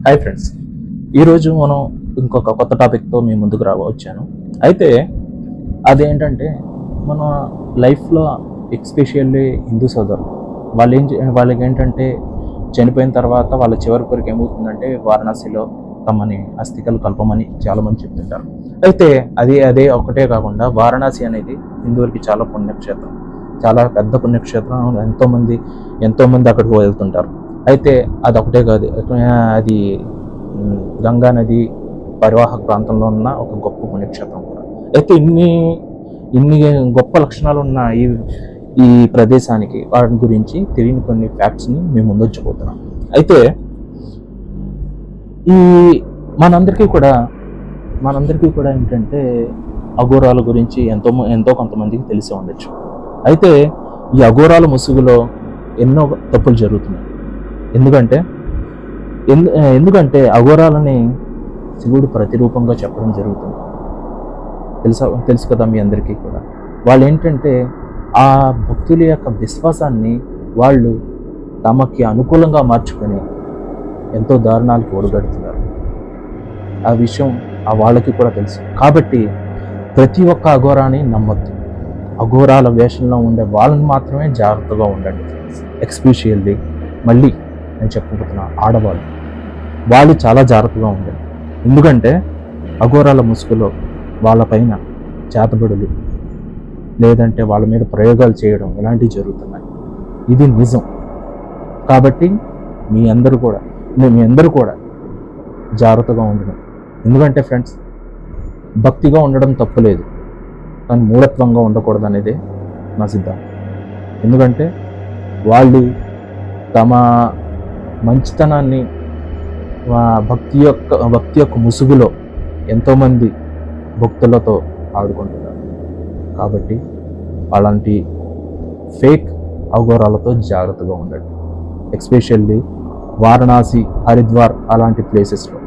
Hi friends, ఈరోజు మనం ఇంకొక కొత్త టాపిక్తో మీ ముందుకు వచ్చాను. అయితే అదేంటంటే మన లైఫ్లో ఎక్స్పెషల్లీ హిందూ సోదరులు వాళ్ళకి ఏంటంటే చనిపోయిన తర్వాత వాళ్ళ చివరి కొరకు ఏమవుతుందంటే వారణాసిలో తమని అస్థికలు కల్పమని చాలామంది చెప్తుంటారు. అయితే అదే ఒకటే కాకుండా వారణాసి అనేది హిందువులకి చాలా పుణ్యక్షేత్రం, చాలా పెద్ద పుణ్యక్షేత్రం. ఎంతోమంది అక్కడికి వెళ్తుంటారు. అయితే అదొకటే కాదు, అది గంగా నది పరివాహక ప్రాంతంలో ఉన్న ఒక గొప్ప పుణ్యక్షేత్రం కూడా. అయితే ఇన్ని గొప్ప లక్షణాలు ఉన్న ఈ ప్రదేశానికి వాటి గురించి తెలియని కొన్ని ఫ్యాక్ట్స్ని మేము ముందొచ్చిపోతున్నాం. అయితే ఈ మనందరికీ కూడా ఏంటంటే అఘోరాల గురించి ఎంతో కొంతమందికి తెలిసి ఉండొచ్చు. అయితే ఈ అఘోరాల ముసుగులో ఎన్నో తప్పులు జరుగుతున్నాయి. ఎందుకంటే అఘోరాలని శివుడు ప్రతిరూపంగా చెప్పడం జరుగుతుంది. తెలుసు కదా మీ అందరికీ కూడా. వాళ్ళు ఏంటంటే ఆ భక్తుల యొక్క విశ్వాసాన్ని వాళ్ళు తమకి అనుకూలంగా మార్చుకొని ఎంతో దారుణాలకు ఒడిగడుతున్నారు. ఆ విషయం వాళ్ళకి కూడా తెలుసు. కాబట్టి ప్రతి ఒక్క అఘోరాని నమ్మొద్దు. అఘోరాల వేషంలో ఉండే వాళ్ళని మాత్రమే జాగ్రత్తగా ఉండండి. ఎక్స్పెషల్లీ మళ్ళీ నేను చెప్పబోతున్నా వాళ్ళు చాలా జాగ్రత్తగా ఉండాలి. ఎందుకంటే అఘోరాల ముసుగులో వాళ్ళపైన చేతబడులు లేదంటే వాళ్ళ మీద ప్రయోగాలు చేయడం ఇలాంటివి జరుగుతున్నాయి. ఇది నిజం. కాబట్టి మీ అందరూ కూడా జాగ్రత్తగా ఉండడం. ఎందుకంటే ఫ్రెండ్స్, భక్తిగా ఉండడం తప్పులేదు, కానీ మూఢత్వంగా ఉండకూడదు అనేదే నా సిద్ధాంతం. ఎందుకంటే వాళ్ళు తమ మంచితనాన్ని భక్తి యొక్క ముసుగులో ఎంతోమంది భక్తులతో ఆడుకుంటున్నారు. కాబట్టి అలాంటి ఫేక్ అఘోరాలతో జాగ్రత్తగా ఉండండి. ఎస్పెషల్లీ వారణాసి, హరిద్వార్ అలాంటి ప్లేసెస్లో